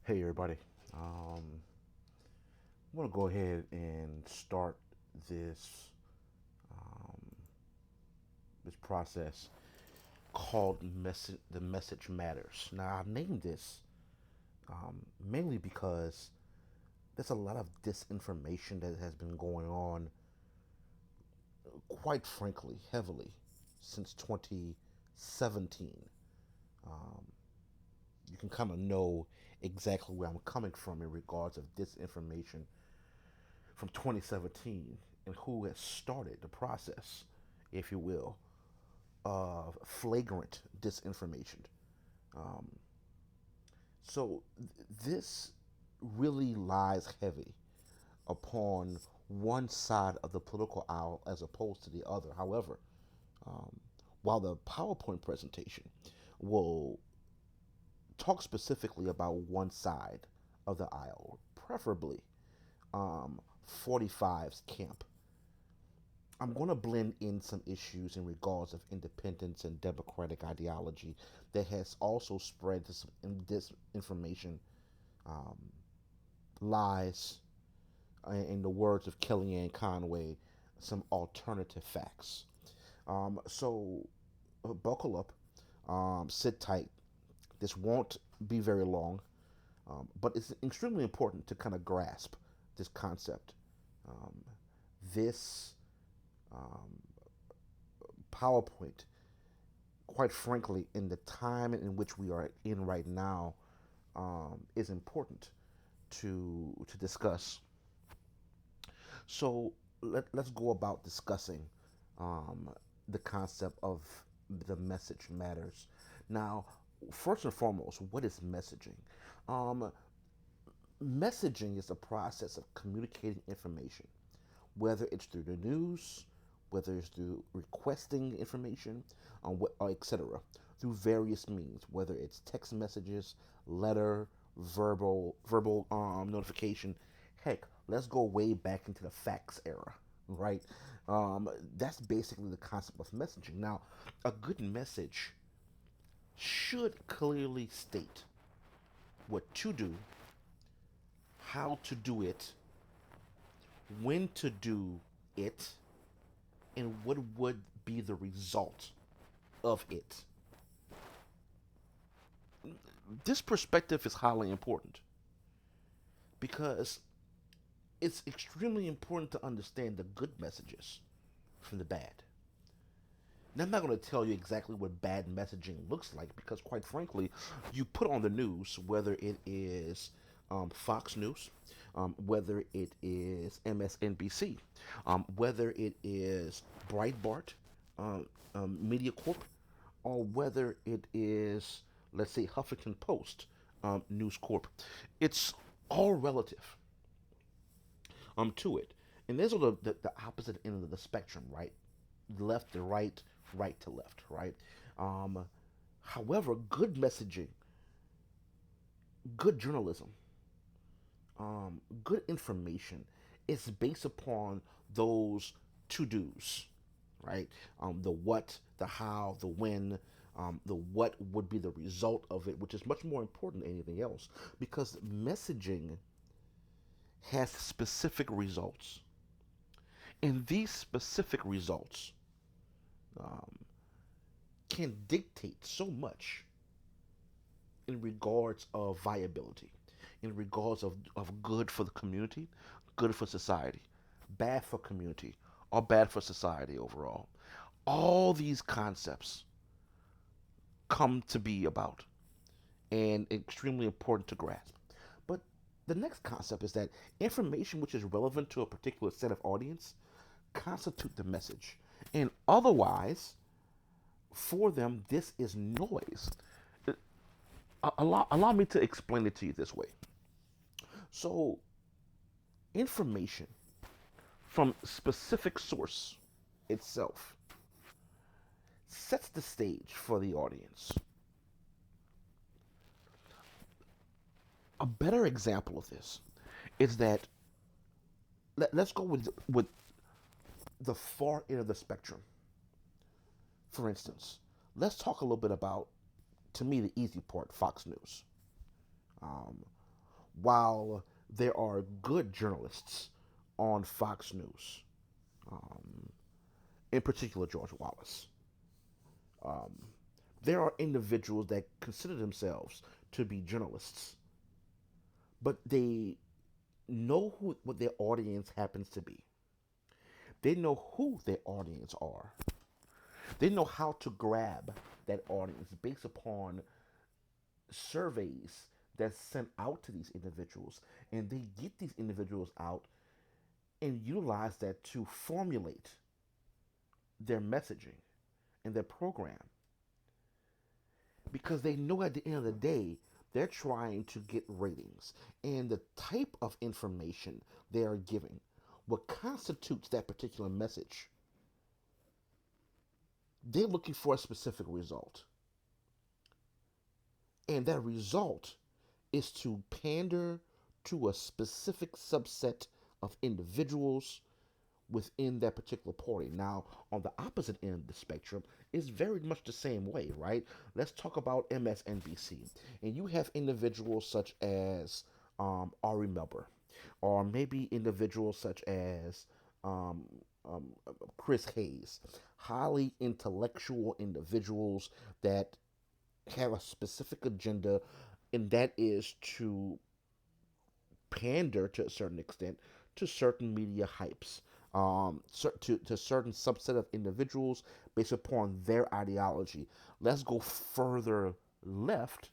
Hey everybody. Um, I'm gonna go ahead and start this um, this process called the message matters. Now I've named this mainly because there's a lot of disinformation that has been going on, quite frankly, heavily since 2017. Um, you can kind of know exactly where I'm coming from in regards of disinformation from 2017 and who has started the process, if you will, of flagrant disinformation. Um, this really lies heavy upon one side of the political aisle as opposed to the other. However, um, while the PowerPoint presentation will talk specifically about one side of the aisle, preferably 45's camp, I'm going to blend in some issues in regards of independence and democratic ideology that has also spread this disinformation, um, lies, in the words of Kellyanne Conway, some alternative facts. Buckle up, sit tight. This won't be very long, but it's extremely important to kind of grasp this concept. Um, this um, PowerPoint, quite frankly, in the time in which we are in right now, is important to discuss. So let's go about discussing um, the concept of the message matters. Now, first and foremost, what is messaging? Um, Messaging is a process of communicating information, whether it's through the news, whether it's through requesting information, etc., through various means, whether it's text messages, letter, verbal notification. Heck, let's go way back into the fax era, right? That's basically the concept of messaging. Now, a good message should clearly state what to do, how to do it, when to do it, and what would be the result of it. This perspective is highly important because it's extremely important to understand the good messages from the bad. Now, I'm not going to tell you exactly what bad messaging looks like because, quite frankly, you put on the news, whether it is Fox News, whether it is MSNBC, whether it is Breitbart Media Corp, or whether it is, let's say, Huffington Post News Corp. It's all relative to it. And there's the opposite end of the spectrum, right? Left to right, right to left, right? Um, However, good messaging, good journalism, good information is based upon those to dos, right? The what, the how, the when, the what would be the result of it, which is much more important than anything else because messaging has specific results. And these specific results um, can dictate so much in regards of viability, in regards of good for the community, good for society, bad for community, or bad for society overall. All these concepts come to be about and extremely important to grasp. But the next concept is that information which is relevant to a particular set of audience constitute the message. And otherwise, for them, this is noise. Allow me to explain it to you this way. So, information from specific source itself sets the stage for the audience. A better example of this is that let's go with the far end of the spectrum. For instance, let's talk a little bit about, to me, the easy part, Fox News. Um, while there are good journalists on Fox News, um, in particular George Wallace, um, there are individuals that consider themselves to be journalists, but they know what their audience happens to be. They know who their audience are. They know how to grab that audience based upon surveys that's sent out to these individuals, and they get these individuals out and utilize that to formulate their messaging and their program, because they know at the end of the day they're trying to get ratings, and the type of information they are giving, what constitutes that particular message, they're looking for a specific result, and that result is to pander to a specific subset of individuals within that particular party. Now, on the opposite end of the spectrum, is very much the same way, right? Let's talk about MSNBC. And you have individuals such as Ari Melber, or maybe individuals such as um, um, Chris Hayes, highly intellectual individuals that have a specific agenda, and that is to pander to a certain extent to certain media hypes, to certain subset of individuals based upon their ideology. Let's go further left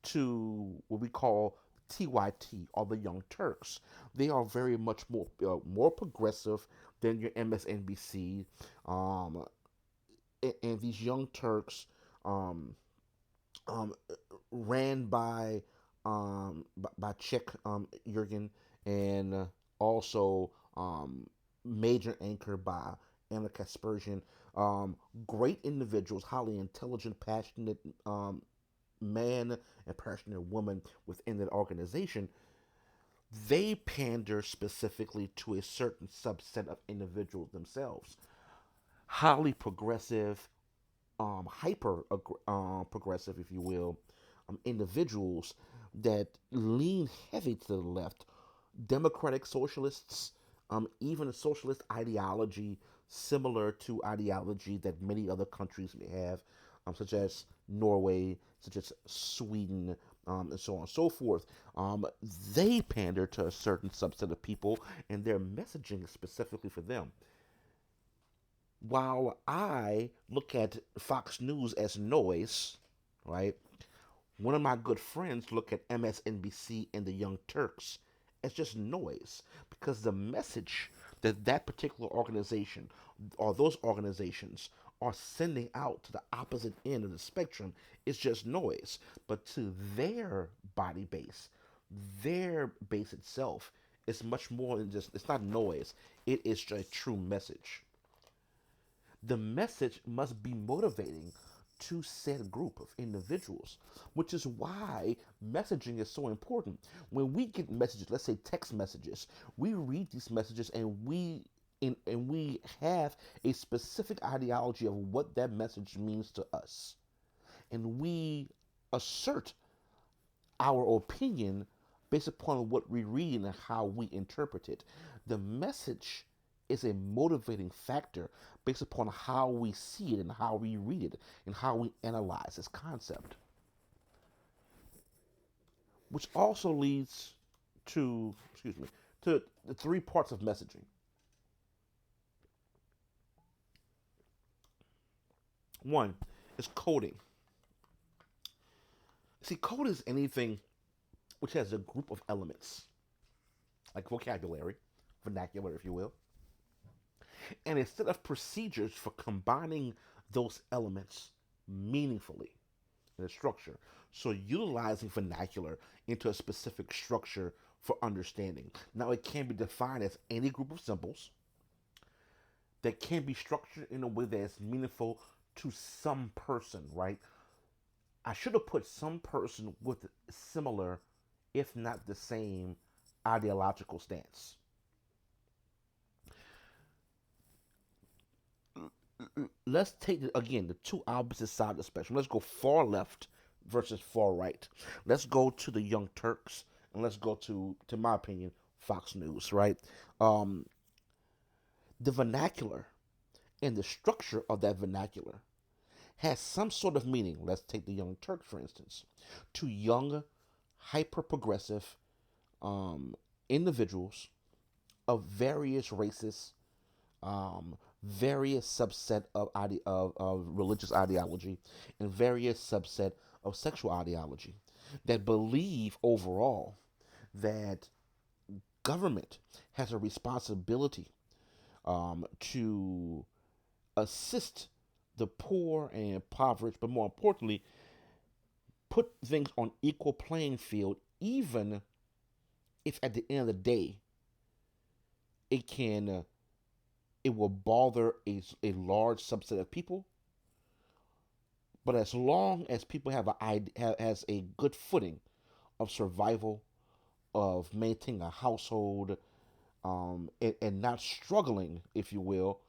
to what we call TYT, or the Young Turks. They are very much more progressive than your MSNBC, um, and these Young Turks, um, um, ran by Chick Jurgen, and also major anchor by Anna Kaspersian. Um, Great individuals, highly intelligent, passionate man and passionate woman within that organization. They pander specifically to a certain subset of individuals themselves. Highly progressive, hyper progressive, if you will, individuals that lean heavy to the left, democratic socialists, even a socialist ideology similar to ideology that many other countries may have, such as Norway, such as Sweden, and so on and so forth. They pander to a certain subset of people, and their messaging is specifically for them. While I look at Fox News as noise, right? One of my good friends look at MSNBC and the Young Turks as just noise, because the message that that particular organization or those organizations are sending out to the opposite end of the spectrum is just noise. But to their body base, their base itself is much more than just, it's not noise, it is a true message. The message must be motivating to said group of individuals, which is why messaging is so important. When we get messages, let's say text messages, we read these messages, and we have a specific ideology of what that message means to us, and we assert our opinion based upon what we read and how we interpret it. The message is a motivating factor based upon how we see it and how we read it and how we analyze this concept, which also leads to, excuse me, to the three parts of messaging. One is coding. See, code is anything which has a group of elements, like vocabulary, vernacular, if you will, and instead of procedures for combining those elements meaningfully in a structure, so utilizing vernacular into a specific structure for understanding. Now, it can be defined as any group of symbols that can be structured in a way that is meaningful to some person, right? I should have put some person with similar, if not the same, ideological stance. Let's take again the two opposite sides of the spectrum. Let's go far left versus far right. Let's go to the Young Turks, and let's go to my opinion, Fox News, right? Um, the vernacular and the structure of that vernacular has some sort of meaning. Let's take the Young Turks, for instance. To young, hyper progressive um, individuals of various races, various subset of religious ideology, and various subset of sexual ideology that believe overall that government has a responsibility to assist the poor and impoverished, but more importantly, put things on equal playing field, even if at the end of the day it can it will bother a large subset of people. But as long as people has a good footing of survival, of maintaining a household, and not struggling, if you will,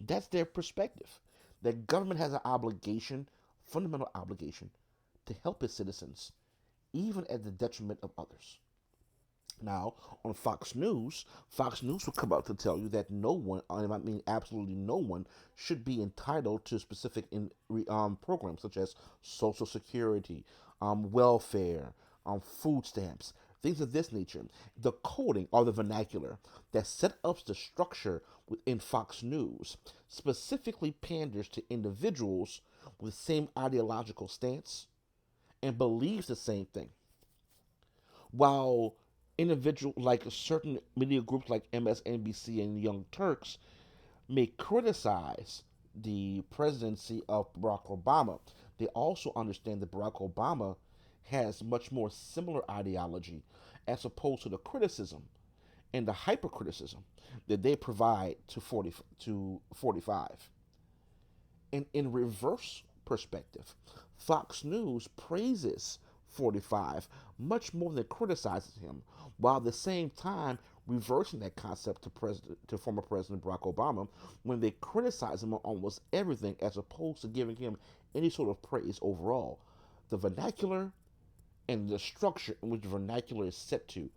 that's their perspective. The government has an obligation, fundamental obligation, to help its citizens, even at the detriment of others. Now, on Fox News will come out to tell you that no one, I mean absolutely no one, should be entitled to specific programs such as Social Security, welfare, food stamps, things of this nature. The coding or the vernacular that set up the structure within Fox News specifically panders to individuals with the same ideological stance and believes the same thing. While individual like certain media groups like MSNBC and Young Turks may criticize the presidency of Barack Obama, they also understand that Barack Obama has much more similar ideology as opposed to the criticism and the hypercriticism that they provide to 45. And in reverse perspective, Fox News praises 45 much more than criticizes him, while at the same time reversing that concept to former President Barack Obama when they criticize him on almost everything as opposed to giving him any sort of praise overall. The vernacular and the structure in which the vernacular is set to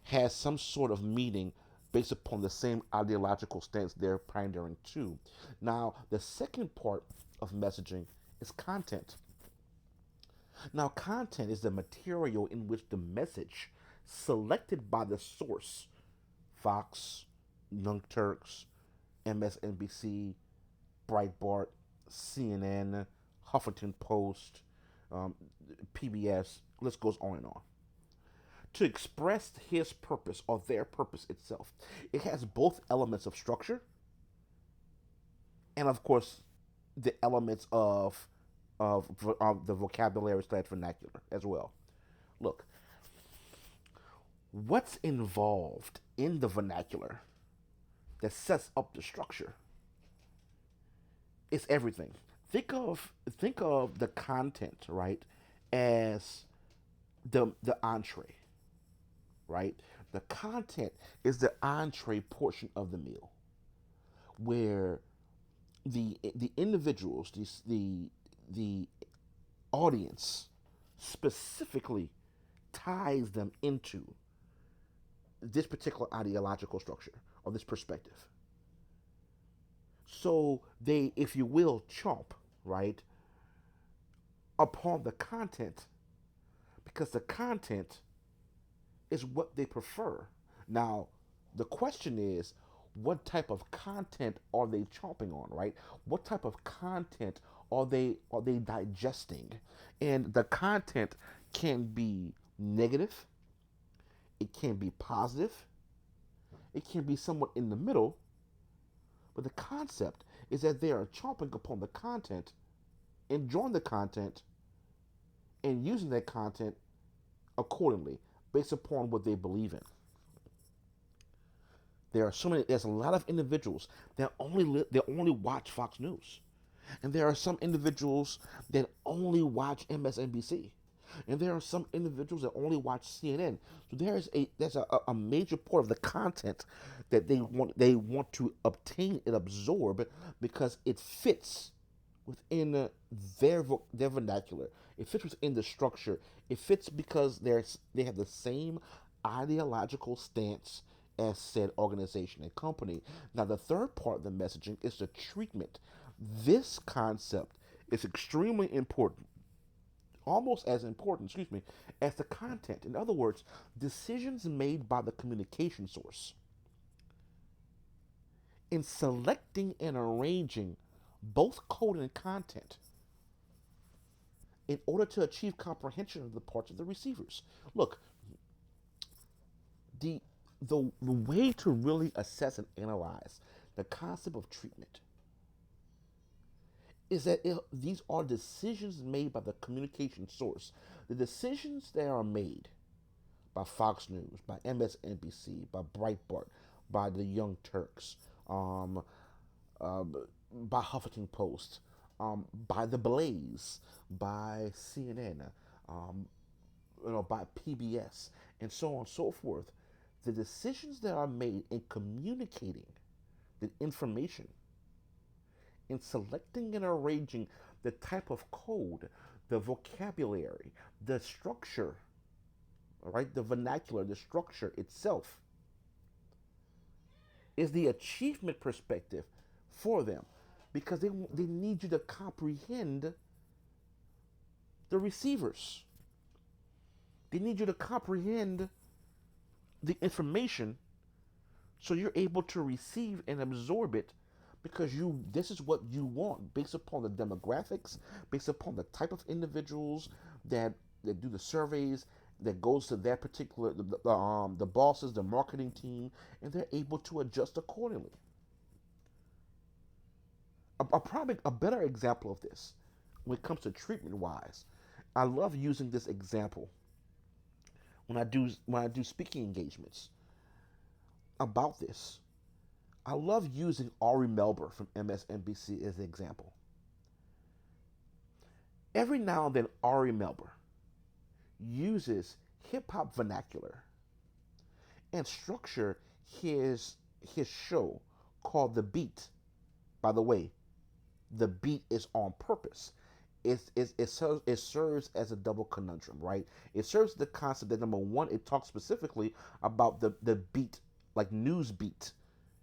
has some sort of meaning based upon the same ideological stance they're pandering to. Now, the second part of messaging is content. Now, content is the material in which the message selected by the source, Fox, Young Turks, MSNBC, Breitbart, CNN, Huffington Post, um, PBS, list goes on and on, to express his purpose or their purpose itself. It has both elements of structure and, of course, the elements of the vocabulary slash vernacular as well. Look, what's involved in the vernacular that sets up the structure is everything. Think of the content, right, as the entree, right? The content is the entree portion of the meal, where the individuals, the audience, specifically ties them into this particular ideological structure or this perspective. So they, if you will, chomp, right, upon the content because the content is what they prefer. Now, the question is, what type of content are they chomping on, right? What type of content are they digesting? And the content can be negative, it can be positive, it can be somewhat in the middle, but the concept is that they are chomping upon the content, enjoying the content, and using that content accordingly based upon what they believe in. There's a lot of individuals that only watch Fox News, and there are some individuals that only watch MSNBC, and there are some individuals that only watch CNN. So there's a major part of the content that they want to obtain and absorb because it fits within their vernacular. It fits within the structure. It fits because they have the same ideological stance as said organization and company. Now, the third part of the messaging is the treatment. This concept is extremely important, almost as important, excuse me, as the content. In other words, decisions made by the communication source in selecting and arranging both code and content in order to achieve comprehension of the parts of the receivers. Look, the the way to really assess and analyze the concept of treatment is that these are decisions made by the communication source. The decisions that are made by Fox News, by MSNBC, by Breitbart, by the Young Turks, um, uh, by Huffington Post, by The Blaze, by CNN, um, by PBS, and so on and so forth. The decisions that are made in communicating the information, in selecting and arranging the type of code, the vocabulary, the structure, right, the vernacular, the structure itself, is the achievement perspective for them because they need you to comprehend the receivers. They need you to comprehend the information so you're able to receive and absorb it because this is what you want based upon the demographics, based upon the type of individuals that do the surveys, that goes to that particular the bosses, the marketing team, and they're able to adjust accordingly. Probably a better example of this when it comes to treatment wise, I love using this example when I do speaking engagements about this. I love using Ari Melber from MSNBC as an example. Every now and then, Ari Melber uses hip hop vernacular and structure his show called The Beat. By the way, The Beat is on purpose. It serves as a double conundrum, right? It serves the concept that number one, it talks specifically about the beat, like news beat.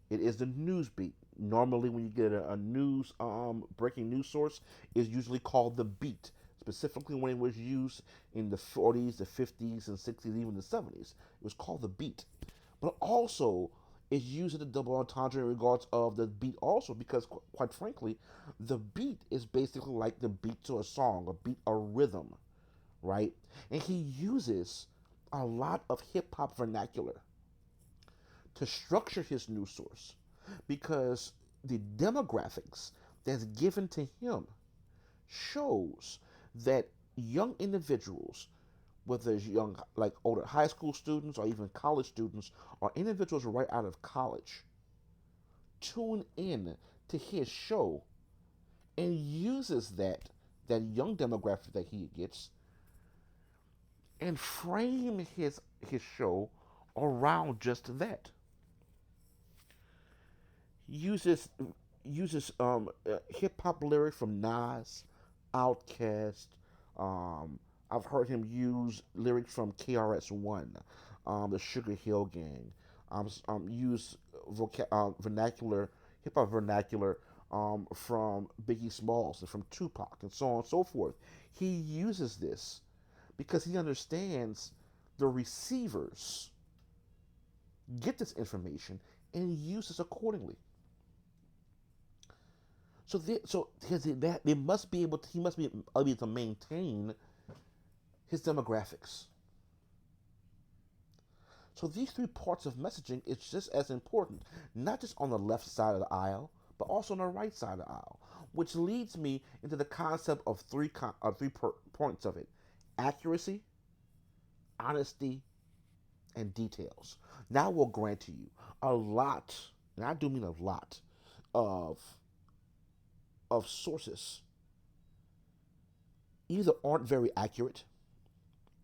It is the news beat. Normally, when you get a news breaking news source, is usually called the beat. Specifically, when it was used in the 40s, the 50s, and 60s, even the 70s, it was called the beat. But also, it's used in the double entendre in regards of the beat also because, quite frankly, the beat is basically like the beat to a song, a beat, a rhythm, right? And he uses a lot of hip hop vernacular to structure his news source because the demographics that's given to him shows that young individuals, whether it's young, like older high school students or even college students or individuals right out of college, tune in to his show and uses that young demographic that he gets and frame his show around just that. Uses hip hop lyrics from Nas, Outkast. Um, I've heard him use lyrics from KRS One, the Sugar Hill Gang. Use vernacular, hip hop vernacular from Biggie Smalls and from Tupac and so on and so forth. He uses this because he understands the receivers get this information and use this accordingly. So they must be able to, he must be able to maintain his demographics. So these three parts of messaging is just as important, not just on the left side of the aisle, but also on the right side of the aisle, which leads me into the concept of points of it: accuracy, honesty, and details. Now we'll grant to you a lot, and I do mean a lot, of sources either aren't very accurate,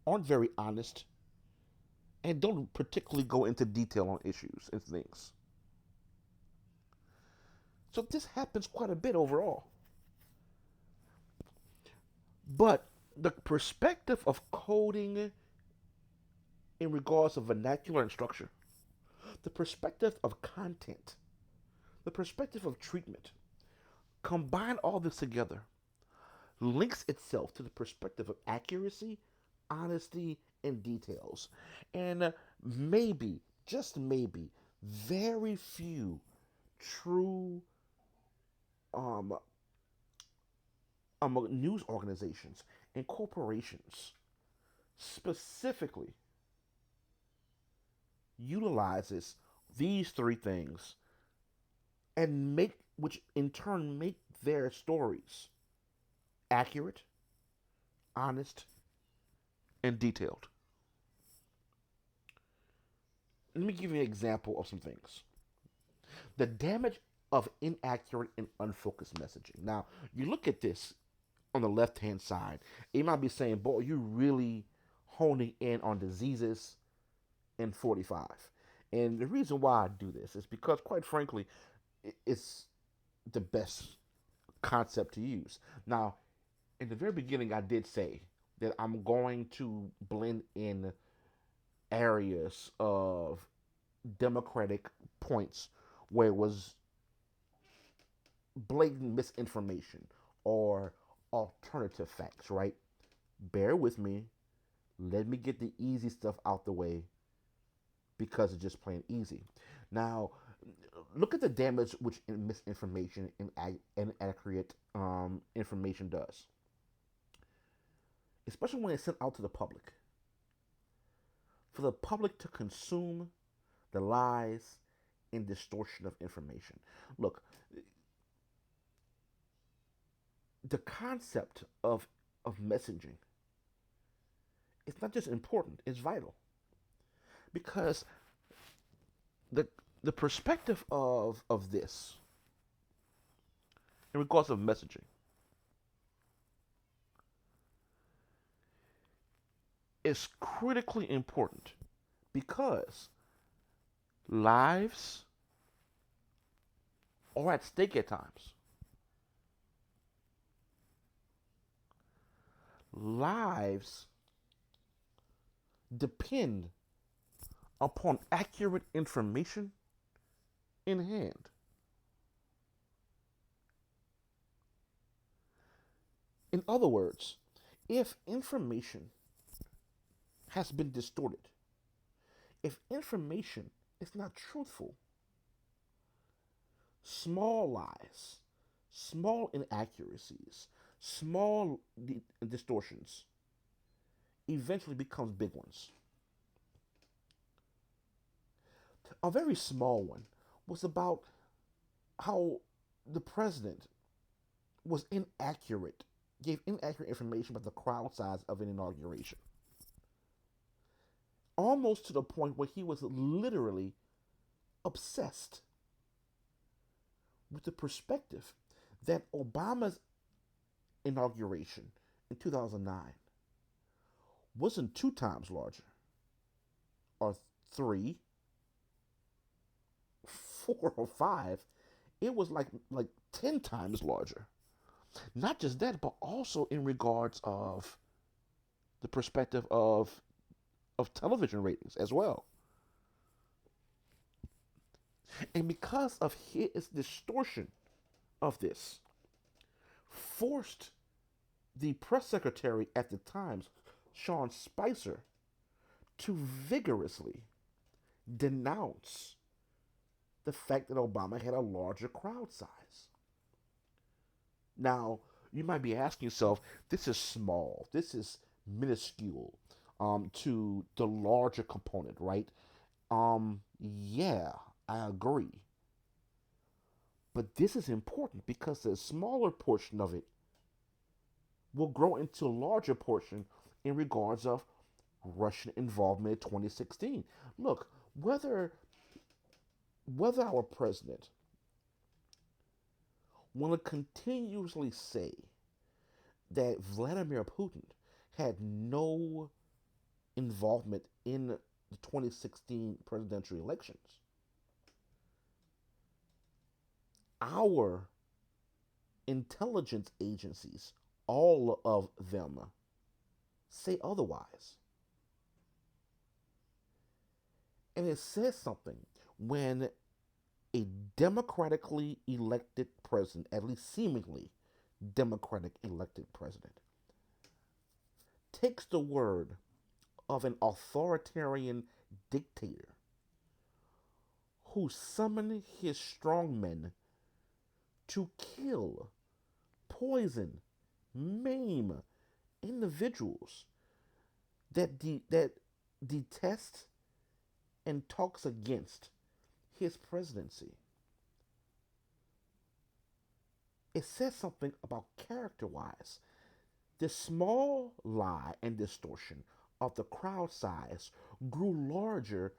aren't very honest, and don't particularly go into detail on issues and things. So this happens quite a bit overall. But the perspective of coding in regards of vernacular and structure, the perspective of content, the perspective of treatment, combine all this together, links itself to the perspective of accuracy, honesty, and details. And maybe, just maybe, very few true um, news organizations and corporations specifically utilizes these three things and make which in turn make their stories accurate, honest, and detailed. Let me give you an example of some things. The damage of inaccurate and unfocused messaging. Now, you look at this on the left hand side, you might be saying, boy, you really honing in on diseases in 45. And the reason why I do this is because, quite frankly, it's the best concept to use. Now, in the very beginning, I did say that I'm going to blend in areas of democratic points where it was blatant misinformation or alternative facts, right? Bear with me. Let me get the easy stuff out the way because it's just plain easy. Now, look at the damage which misinformation and inaccurate information does, especially when it's sent out to the public. For the public to consume the lies and distortion of information. Look, the concept of messaging is not just important, it's vital. Because the the perspective of this in regards of messaging is critically important because lives are at stake at times. Lives depend upon accurate information in hand. In other words, if information has been distorted, if information is not truthful, small lies, small inaccuracies, small distortions eventually becomes big ones. A very small one was about how the president was inaccurate, gave inaccurate information about the crowd size of an inauguration. Almost to the point where he was literally obsessed with the perspective that Obama's inauguration in 2009 wasn't two times larger, or three, four, or five. It was like 10 times larger. Not just that, but also in regards of the perspective of television ratings as well. And because of his distortion of this, forced the press secretary at the Times, Sean Spicer, to vigorously denounce the fact that Obama had a larger crowd size. Now, you might be asking yourself, this is small, this is minuscule to the larger component, right? Yeah, I agree. But this is important because the smaller portion of it will grow into a larger portion in regards of Russian involvement in 2016. Look, whether our president want to continuously say that Vladimir Putin had no involvement in the 2016 presidential elections, our intelligence agencies all of them say otherwise. And it says something when a democratically elected president, at least seemingly democratic elected president, takes the word of an authoritarian dictator who summoned his strongmen to kill, poison, maim individuals that detest and talks against his presidency. It says something about character wise. The small lie and distortion of the crowd size grew larger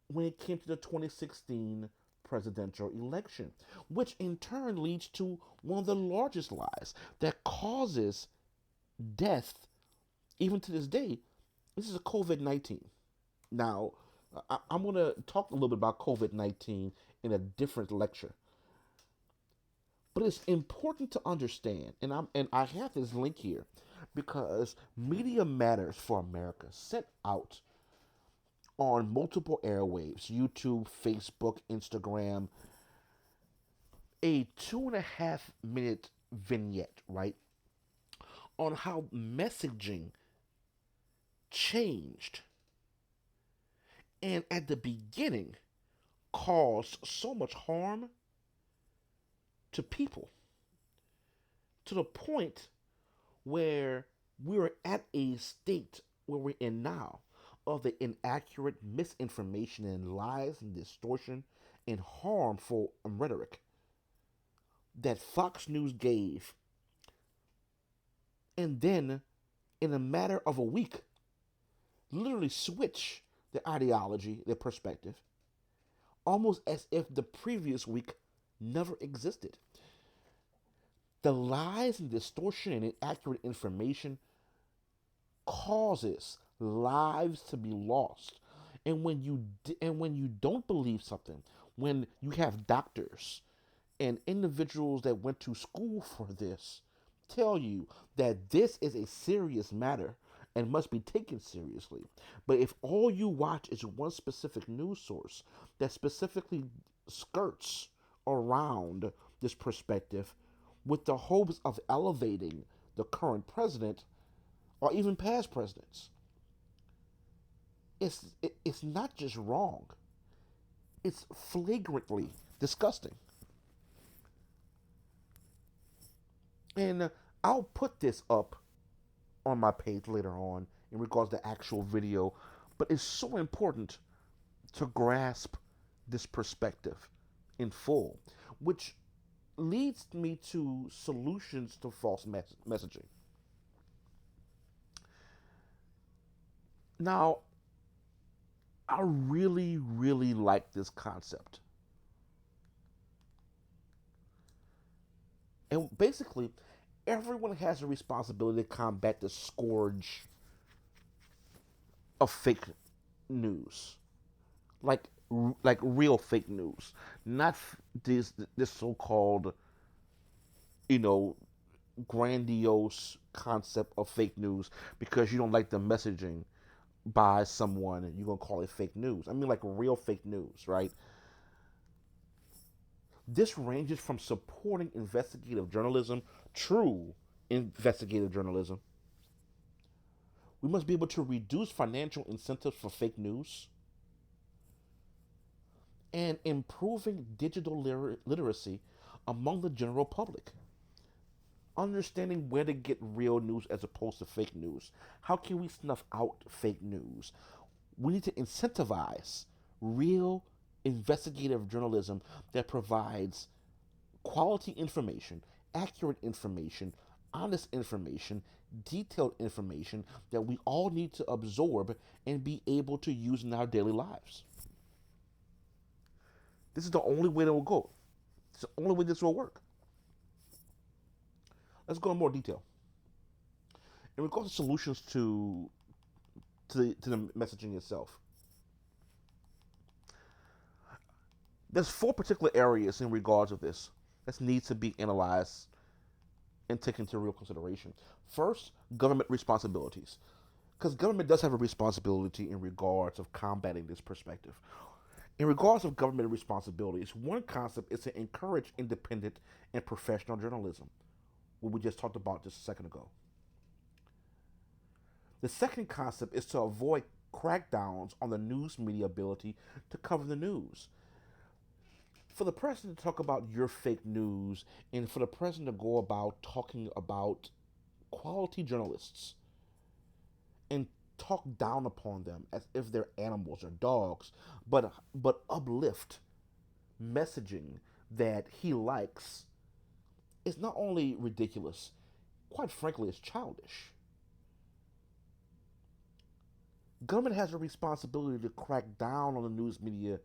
when it came to the 2016 presidential election, which in turn leads to one of the largest lies that causes death even to this day. This is a COVID 19. Now, I'm going to talk a little bit about COVID 19 in a different lecture. But it's important to understand, and I have this link here because Media Matters for America sent out on multiple airwaves, YouTube, Facebook, Instagram, a 2.5 minute vignette, right, on how messaging changed and at the beginning caused so much harm to people to the point where we're at a state where we're in now of the inaccurate misinformation and lies and distortion and harmful rhetoric that Fox News gave. And then, in a matter of a week, literally switch their ideology, their perspective, almost as if the previous week never existed. The lies and distortion and inaccurate information causes lives to be lost. And when you don't believe something, when you have doctors and individuals that went to school for this tell you that this is a serious matter and must be taken seriously. But if all you watch is one specific news source that specifically skirts around this perspective with the hopes of elevating the current president or even past presidents, it's not just wrong, it's flagrantly disgusting. And I'll put this up on my page later on in regards to actual video, but it's so important to grasp this perspective in full, which leads me to solutions to false messaging. Now, I really, really like this concept. And basically, everyone has a responsibility to combat the scourge of fake news, like like real fake news, not this so-called you know grandiose concept of fake news because you don't like the messaging by someone and you're gonna call it fake news. I mean, like real fake news, right? This ranges from supporting investigative journalism, true investigative journalism. We must be able to reduce financial incentives for fake news and improving digital literacy among the general public. Understanding where to get real news as opposed to fake news. How can we snuff out fake news? We need to incentivize real investigative journalism that provides quality information, accurate information, honest information, detailed information that we all need to absorb and be able to use in our daily lives. This is the only way that will go. It's the only way this will work. Let's go in more detail. In regards to solutions to the messaging itself, there's four particular areas in regards of this that needs to be analyzed and take into real consideration. First, government responsibilities, because government does have a responsibility in regards of combating this perspective. In regards of government responsibilities, one concept is to encourage independent and professional journalism, what we just talked about just a second ago. The second concept is to avoid crackdowns on the news media ability to cover the news. For the president to talk about your fake news and for the president to go about talking about quality journalists and talk down upon them as if they're animals or dogs, but uplift messaging that he likes is not only ridiculous, quite frankly, it's childish. Government has a responsibility to crack down on the news media,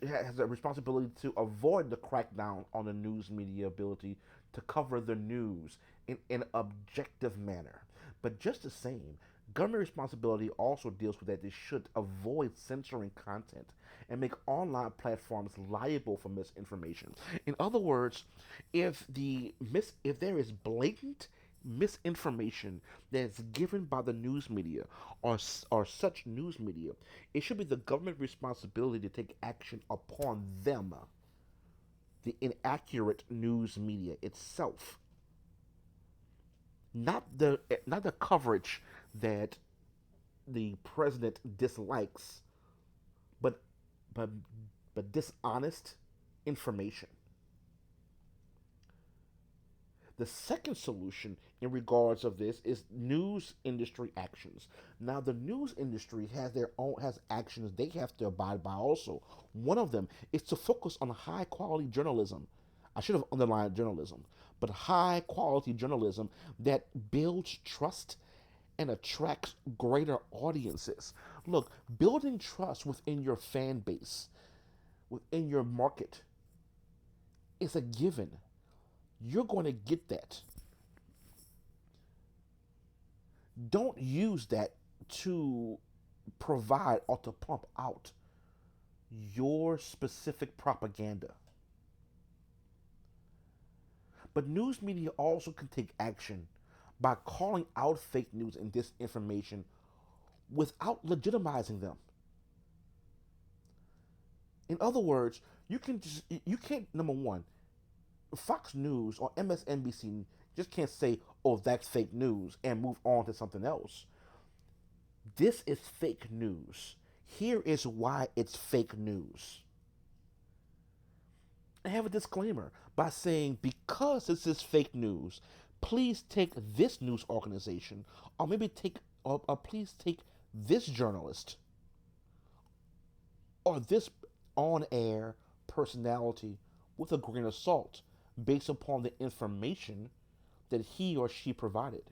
has a responsibility to avoid the crackdown on the news media ability to cover the news in an objective manner. But just the same, government responsibility also deals with that they should avoid censoring content and make online platforms liable for misinformation. In other words, if there is blatant misinformation that's given by the news media or such news media, it should be the government responsibility to take action upon them, the inaccurate news media itself, not the coverage that the president dislikes, but but but dishonest information. The second solution in regards of this is news industry actions. Now the news industry has actions they have to abide by also. One of them is to focus on high quality journalism. I should have underlined journalism, but high quality journalism that builds trust and attracts greater audiences. Look, building trust within your fan base, within your market, is a given. You're going to get that. Don't use that to provide or to pump out your specific propaganda. But news media also can take action by calling out fake news and disinformation without legitimizing them. In other words, you can't, number one, Fox News or MSNBC just can't say, "Oh, that's fake news," and move on to something else. This is fake news. Here is why it's fake news. I have a disclaimer by saying because this is fake news, please take this news organization, or maybe or please take this journalist or this on-air personality with a grain of salt based upon the information that he or she provided.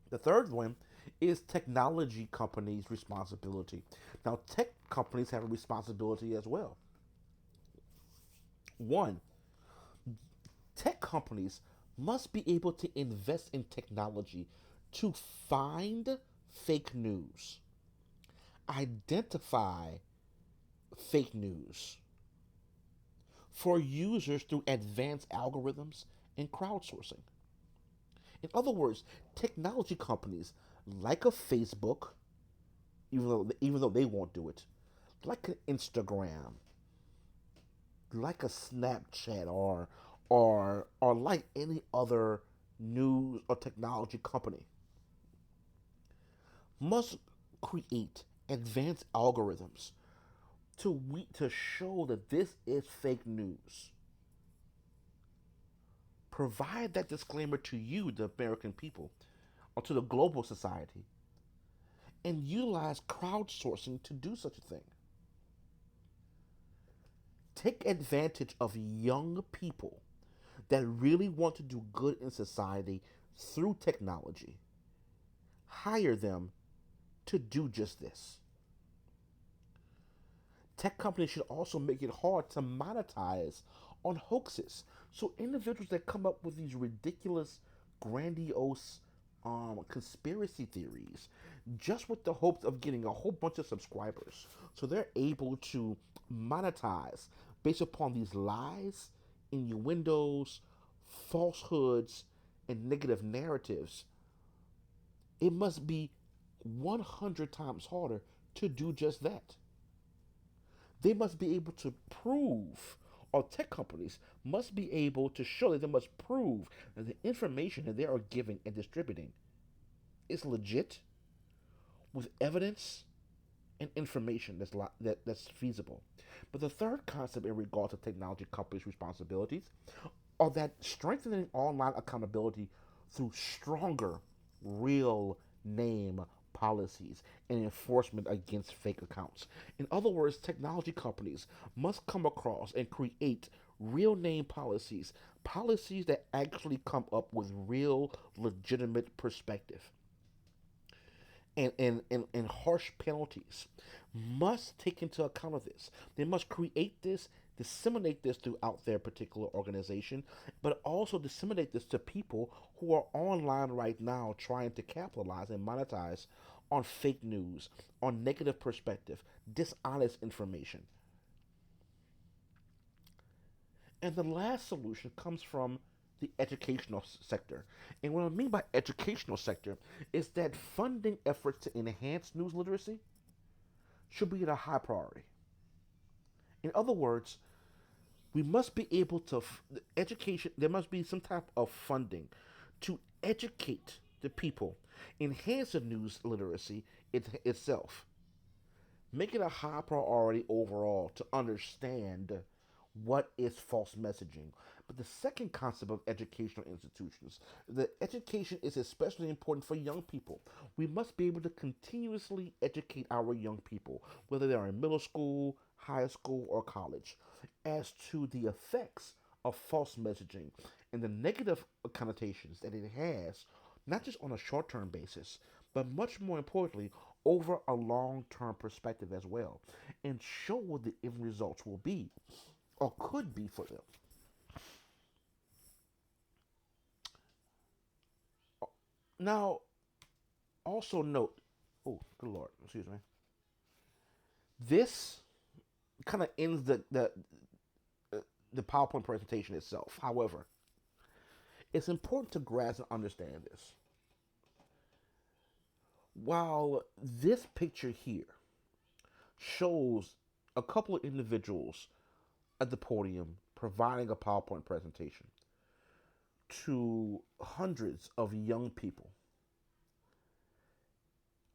The third one is technology companies' responsibility. Now, tech companies have a responsibility as well. One, tech companies must be able to invest in technology to find fake news, identify fake news for users through advanced algorithms and crowdsourcing. In other words, technology companies like a Facebook, even though they won't do it, like an Instagram, like a Snapchat, or like any other news or technology company, must create advanced algorithms to show that this is fake news. Provide that disclaimer to you, the American people, or to the global society, and utilize crowdsourcing to do such a thing. Take advantage of young people that really want to do good in society through technology. Hire them to do just this. Tech companies should also make it hard to monetize on hoaxes. So individuals that come up with these ridiculous, grandiose conspiracy theories, just with the hopes of getting a whole bunch of subscribers, so they're able to monetize based upon these lies, innuendos, falsehoods, and negative narratives, it must be 100 times harder to do just that. They must be able to prove, or tech companies must be able to show that they must prove that the information that they are giving and distributing is legit with evidence and information that's feasible. But the third concept in regard to technology companies' responsibilities are that strengthening online accountability through stronger real name policies and enforcement against fake accounts. In other words, technology companies must come across and create real name policies, policies that actually come up with real legitimate perspective and harsh penalties must take into account of this. They must create this, disseminate this throughout their particular organization, but also disseminate this to people who are online right now trying to capitalize and monetize on fake news, on negative perspective, dishonest information. And the last solution comes from the educational sector. And what I mean by educational sector is that funding efforts to enhance news literacy should be a high priority. In other words, we must be able to education. There must be some type of funding to educate the people, enhance the news literacy itself, make it a high priority overall to understand what is false messaging. But the second concept of educational institutions, the education is especially important for young people. We must be able to continuously educate our young people, whether they are in middle school, high school, or college, as to the effects of false messaging and the negative connotations that it has, not just on a short term basis, but much more importantly, over a long term perspective as well, and show what the end results will be or could be for them. Now, also note, oh, good lord, excuse me. This kind of ends the PowerPoint presentation itself. However, it's important to grasp and understand this. While this picture here shows a couple of individuals at the podium providing a PowerPoint presentation to hundreds of young people,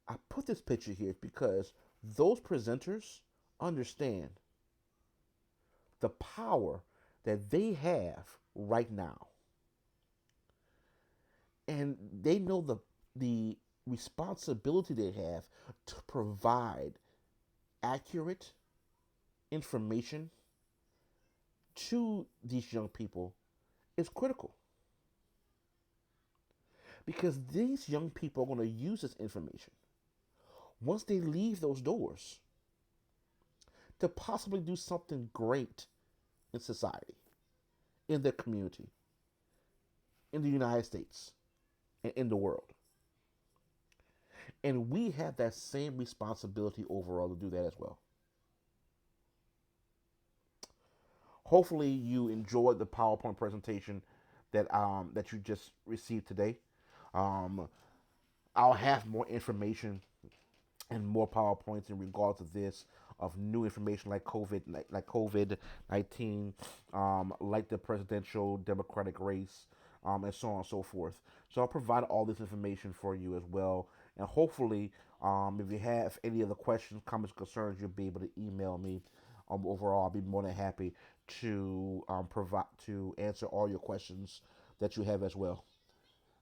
I put this picture here because those presenters understand the power that they have right now. And they know the responsibility they have to provide accurate information to these young people is critical. Because these young people are going to use this information once they leave those doors to possibly do something great in society, in their community, in the United States, and in the world. And we have that same responsibility overall to do that as well. Hopefully, you enjoyed the PowerPoint presentation that you just received today. Um, I'll have more information and more PowerPoints in regards to this of new information like COVID-19, like the presidential Democratic race, and so on and so forth. So I'll provide all this information for you as well, and hopefully, if you have any other questions, comments, concerns, you'll be able to email me. Overall, I'll be more than happy to provide to answer all your questions that you have as well.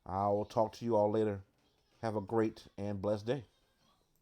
I will talk to you all later. Have a great and blessed day.